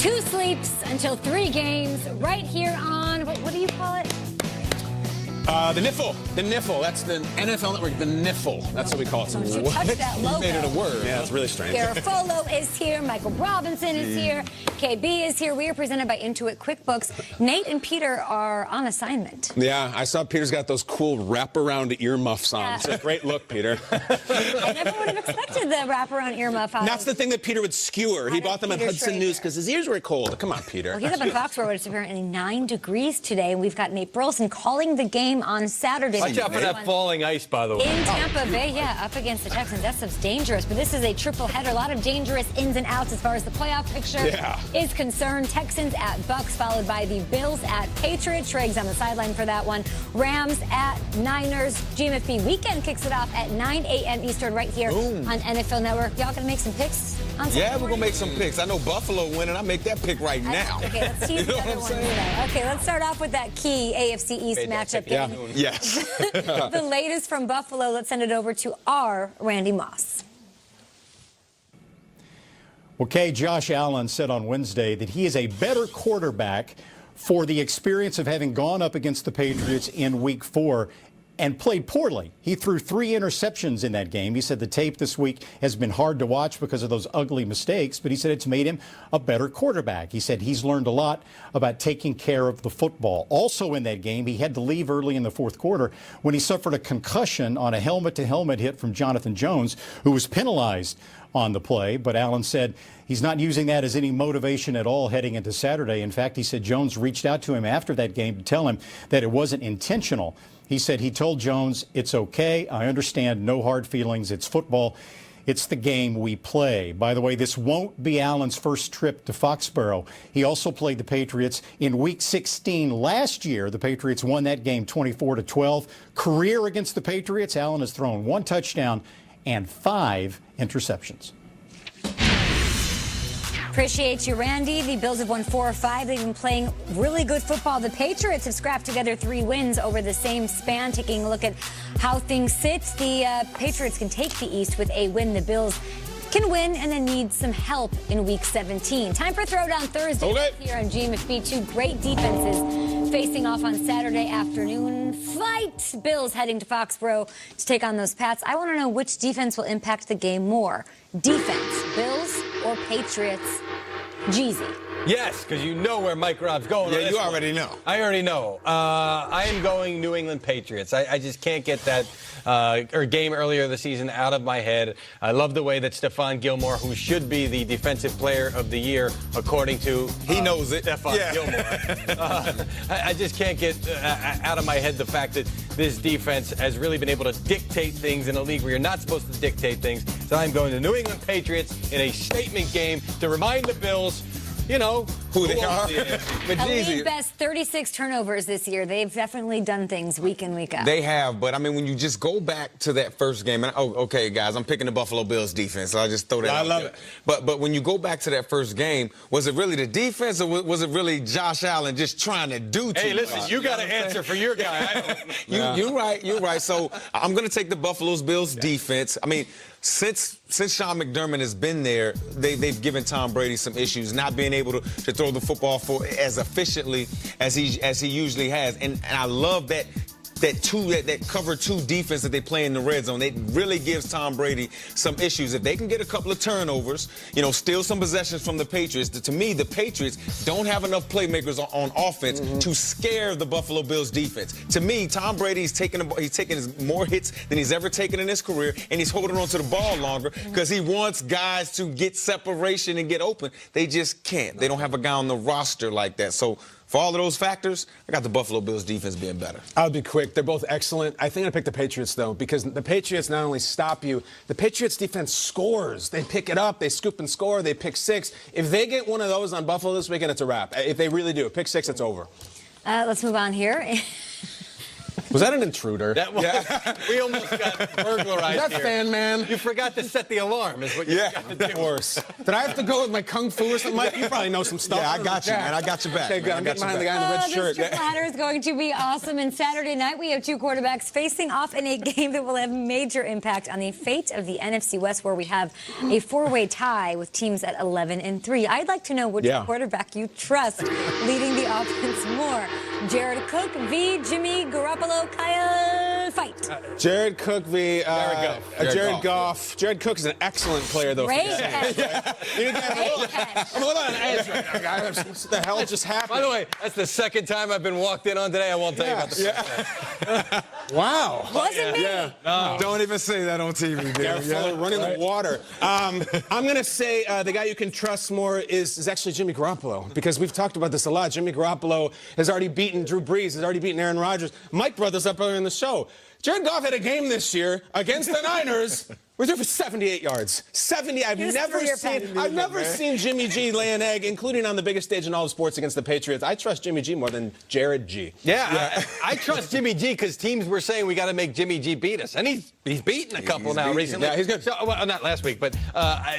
2 sleeps until 3 games right here on, what do you call it? The Niffle. The Niffle. That's the NFL Network. The Niffle. That's what we call it. Don't you touch that logo. You made it a word. Yeah, it's really strange. Garoppolo is here. Michael Robinson is here. KB is here. We are presented by Intuit QuickBooks. Nate and Peter are on assignment. Yeah, I saw Peter's got those cool wraparound earmuffs on. It's a great look, Peter. I never would have expected the wraparound earmuff. That's the thing that Peter would skewer. He bought them at Hudson News because his ears were cold. Come on, Peter. Well, he's up in Foxborough, where it's apparently 9 degrees today. And we've got Nate Burleson calling the game on Saturday. Watch out for that falling ice, by the way. In Tampa Bay, yeah, up against the Texans. That stuff's dangerous. But this is a triple header. A lot of dangerous ins and outs as far as the playoff picture is concerned. Texans at Bucks, followed by the Bills at Patriots. Triggs on the sideline for that one. Rams at Niners. GMFB weekend kicks it off at 9 a.m. Eastern right here on NFL Network. Y'all gonna make some picks on Saturday? Yeah, we're gonna make some picks. I know Buffalo winning. I make that pick right now. Okay, let's tease the other one. Okay, let's start off with that key AFC East matchup. Yeah. Yes. The latest from Buffalo. Let's send it over to our Randy Moss. Okay, Josh Allen said on Wednesday that he is a better quarterback for the experience of having gone up against the Patriots in Week 4 and played poorly. He threw 3 interceptions in that game. He said the tape this week has been hard to watch because of those ugly mistakes, but he said it's made him a better quarterback. He said he's learned a lot about taking care of the football. Also in that game, he had to leave early in the 4th quarter when he suffered a concussion on a helmet-to-helmet hit from Jonathan Jones, who was penalized on the play. But Allen said he's not using that as any motivation at all heading into Saturday. In fact, he said Jones reached out to him after that game to tell him that it wasn't intentional. He said he told Jones, "It's okay. I understand. No hard feelings. It's football. It's the game we play." By the way, this won't be Allen's first trip to Foxborough. He also played the Patriots in Week 16 last year. The Patriots won that game 24-12. Career against the Patriots, Allen has thrown 1 touchdown and 5 interceptions. Appreciate you, Randy. The Bills have won 4 or 5. They've been playing really good football. The Patriots have scrapped together 3 wins over the same span. Taking a look at how things sit, the Patriots can take the East with a win. The Bills can win and then need some help in Week 17. Time for Throwdown Thursday here on GMFB. 2 great defenses facing off on Saturday afternoon. Fight! Bills heading to Foxborough to take on those Pats. I want to know which defense will impact the game more. Defense, Bills or Patriots? Jeezy. Yes, because you know where Mike Rob's going. Yeah, you already know. I already know. I am going New England Patriots. I just can't get that game earlier this season out of my head. I love the way that Stephon Gilmore, who should be the Defensive Player of the Year, according to he knows it. Stephon Gilmore. I just can't get out of my head the fact that this defense has really been able to dictate things in a league where you're not supposed to dictate things. So I'm going to New England Patriots in a statement game to remind the Bills, you know, who they are. But a league best 36 turnovers this year. They've definitely done things week in, week out. They have, but I mean, when you just go back to that first game, and okay, guys, I'm picking the Buffalo Bills defense, so I'll just throw that out love there. it. But when you go back to that first game, was it really the defense, or was it really Josh Allen just trying to do too much? Hey, listen, you got to answer for your guy. You're right. So I'm going to take the Buffalo Bills defense. I mean, since Sean McDermott has been there, they've given Tom Brady some issues, not being able to throw the football as efficiently as he usually has. And I love that cover 2 defense that they play in the red zone. It really gives Tom Brady some issues. If they can get a couple of turnovers, steal some possessions from the Patriots. To me, the Patriots don't have enough playmakers on offense to scare the Buffalo Bills defense. To me, Tom Brady's taking more hits than he's ever taken in his career, and he's holding on to the ball longer because he wants guys to get separation and get open. They just can't. They don't have a guy on the roster like that. So for all of those factors, I got the Buffalo Bills defense being better. I'll be quick. They're both excellent. I think I'm going to pick the Patriots, though, because the Patriots not only stop you, the Patriots defense scores. They pick it up. They scoop and score. They pick 6. If they get one of those on Buffalo this weekend, it's a wrap. If they really do. Pick 6, it's over. Let's move on here. Was that an intruder? We almost got burglarized That here. fan man. You forgot to set the alarm, is what you forgot to do. Of course. Did I have to go with my kung fu or something? Mike, you probably know some stuff. Yeah, I got you, man. I got your back. Okay, good. I'm getting behind the guy in the red shirt. This triple header is going to be awesome. And Saturday night, we have two quarterbacks facing off in a game that will have major impact on the fate of the NFC West, where we have a four-way tie with teams at 11-3. I'd like to know which quarterback you trust leading the offense more. Jared Cook v. Jimmy Garoppolo. Kyle, fight. Jared Cook v. Jared Goff. Jared Cook is an excellent player, though. Great catch. Great catch. I'm a little on edge right now, guys. What the hell just happened? By the way, that's the second time I've been walked in on today. I won't tell you about the first time. Wow. Wasn't me. No. Don't even say that on TV, dude. Running the water. I'm going to say the guy you can trust more is actually Jimmy Garoppolo, because we've talked about this a lot. Jimmy Garoppolo has already beaten Drew Brees, has already beaten Aaron Rodgers. Mike brought this up earlier in the show. Jared Goff had a game this year against the Niners. We're there for 78 yards. 70. I've never seen Jimmy G lay an egg, including on the biggest stage in all of sports against the Patriots. I trust Jimmy G more than Jared G. I trust Jimmy G because teams were saying we got to make Jimmy G beat us, and he's beaten a couple recently. Yeah, he's good. So, well, not last week, but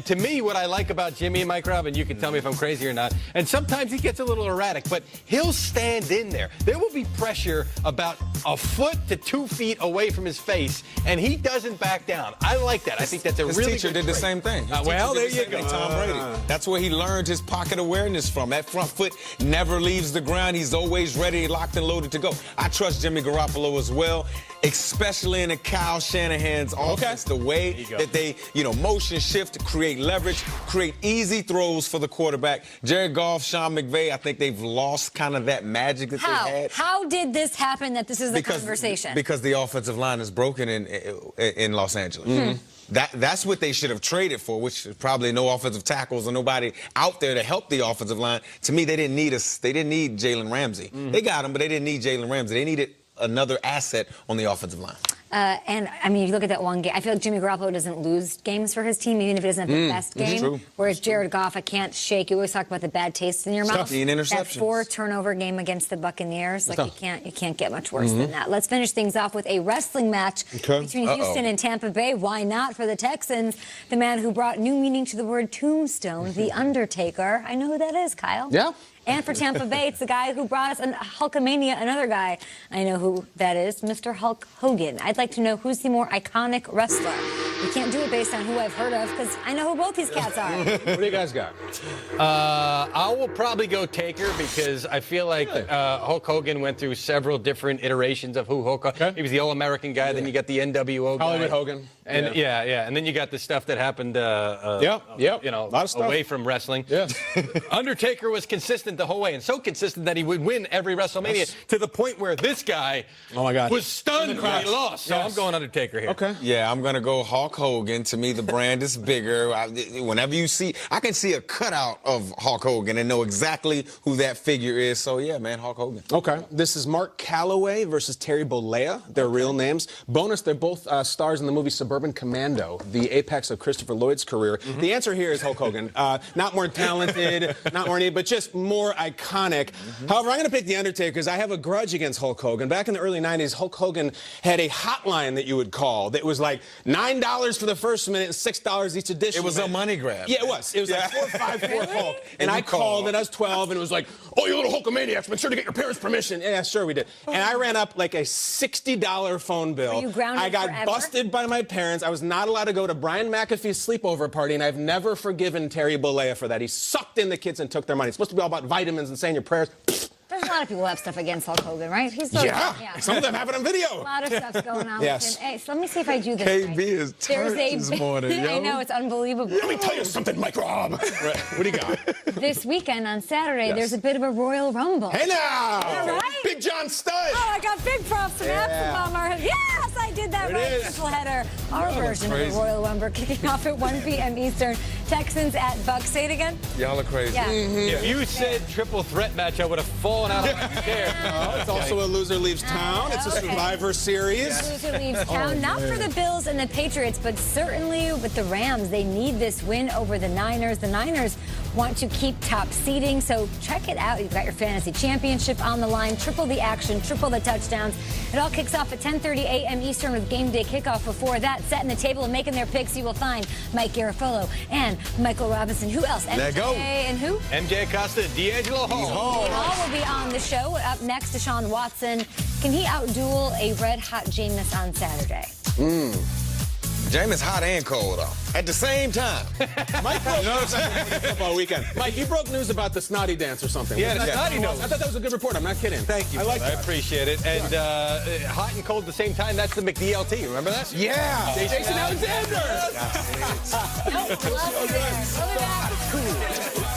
to me, what I like about Jimmy, Mike Rob, and you can tell me if I'm crazy or not, and sometimes he gets a little erratic, but he'll stand in there. There will be pressure about a foot to 2 feet away from his face, and he doesn't back down. I like that. I think that's a His really teacher good did trait. the same thing. Well, there you go. Tom Brady. That's where he learned his pocket awareness from. That front foot never leaves the ground. He's always ready, locked and loaded to go. I trust Jimmy Garoppolo as well, especially in a Kyle Shanahan's offense. The way that they, motion shift, create leverage, create easy throws for the quarterback. Jared Goff, Sean McVay, I think they've lost kind of that magic that they had. How did this happen that this is a conversation? Because the offensive line is broken in Los Angeles. That's what they should have traded for, which is probably no offensive tackles or nobody out there to help the offensive line. To me, they didn't need Jalen Ramsey. They got him, but they didn't need Jalen Ramsey. They needed another asset on the offensive line. And, I mean, if you look at that one game, I feel like Jimmy Garoppolo doesn't lose games for his team, even if he doesn't have the best game. True. Whereas Jared Goff, I can't shake. You always talk about the bad taste in your mouth. 15 interceptions. That 4-turnover game against the Buccaneers, like you can't get much worse than that. Let's finish things off with a wrestling match between Houston and Tampa Bay. Why not for the Texans? The man who brought new meaning to the word tombstone, The Undertaker. I know who that is, Kyle. Yeah. And for Tampa Bay, it's the guy who brought us Hulkamania, another guy. I know who that is, Mr. Hulk Hogan. I'd like to know who's the more iconic wrestler. We can't do it based on who I've heard of, because I know who both these cats are. What do you guys got? I will probably go Taker, because I feel like Hulk Hogan went through several different iterations of who Hulk. He was the All-American guy. Then you got the NWO guy. Hollywood Hogan. And and then you got the stuff that happened, a lot of stuff. away from wrestling. Yeah. Undertaker was consistent the whole way, and so consistent that he would win every WrestleMania to the point where this guy was stunned when he lost. So I'm going Undertaker here. Okay. Yeah, I'm going to go Hulk Hogan. To me, the brand is bigger. Whenever you see, I can see a cutout of Hulk Hogan and know exactly who that figure is. So, yeah, man, Hulk Hogan. Okay. This is Mark Calloway versus Terry Bollea. Their real names. Bonus, they're both stars in the movie Suburban Commando, the apex of Christopher Lloyd's career. The answer here is Hulk Hogan. Not more talented, not more neat, but just more iconic. However, I'm going to pick The Undertaker because I have a grudge against Hulk Hogan. Back in the early 90s, Hulk Hogan had a hotline that you would call that was like $9 for the first minute and $6 each edition. It was a money grab. Yeah, it was. It was like 454 Hulk. And I called and I was 12 and it was like, oh, you little Hulkamaniacs, make sure to get your parents' permission. Yeah, sure we did. And I ran up like a $60 phone bill. Were you grounded I got forever? busted by my parents. I was not allowed to go to Brian McAfee's sleepover party, and I've never forgiven Terry Bollea for that. He sucked in the kids and took their money. It's supposed to be all about vitamins and saying your prayers. There's a lot of people who have stuff against Hulk Hogan, right? He's Some of them have it on video. A lot of stuff's going on Yes. with him. Hey, so let me see if I do this KB right. is turned this morning, yo. I know, it's unbelievable. Let me tell you something, Mike Rob. Right. What do you got? This weekend on Saturday, there's a bit of a Royal Rumble. Hey now! All right. Big John Stud. Oh, I got big props from Absalom. Yes, I did that There it right. is. Triple header. Our version of the Royal Rumble kicking off at 1 p.m. Eastern. Texans at Bucks. Say it again. Y'all are crazy. Yeah. If you said triple threat match, I would have fallen not on the chair. No, it's also a loser leaves town. It's a Survivor Series. Loser leaves town. Not for the Bills and the Patriots, but certainly with the Rams. They need this win over the Niners. The Niners want to keep top seeding, so check it out. You've got your fantasy championship on the line. Triple the action, triple the touchdowns. It all kicks off at 10:30 a.m. Eastern with game day kickoff. Before that, setting the table and making their picks, you will find Mike Garoppolo and Michael Robinson. Who else? There MJ go. and who? MJ Acosta, D'Angelo Hall. Hall will be on the show. Up next, Deshaun Watson. Can he outduel a red-hot Jameis on Saturday? Jameis hot and cold, though, at the same time. Mike broke news football weekend. Mike, you broke news about the snotty dance or something. Yeah, Wasn't the that- snotty nose. I thought that was a good report. I'm not kidding. Thank you. I like I that. appreciate it. And hot and cold at the same time, that's the McDLT. Remember that? Yeah. Jason Alexander. Nope, love it there. Love it back.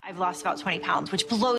I've lost about 20 pounds, which blows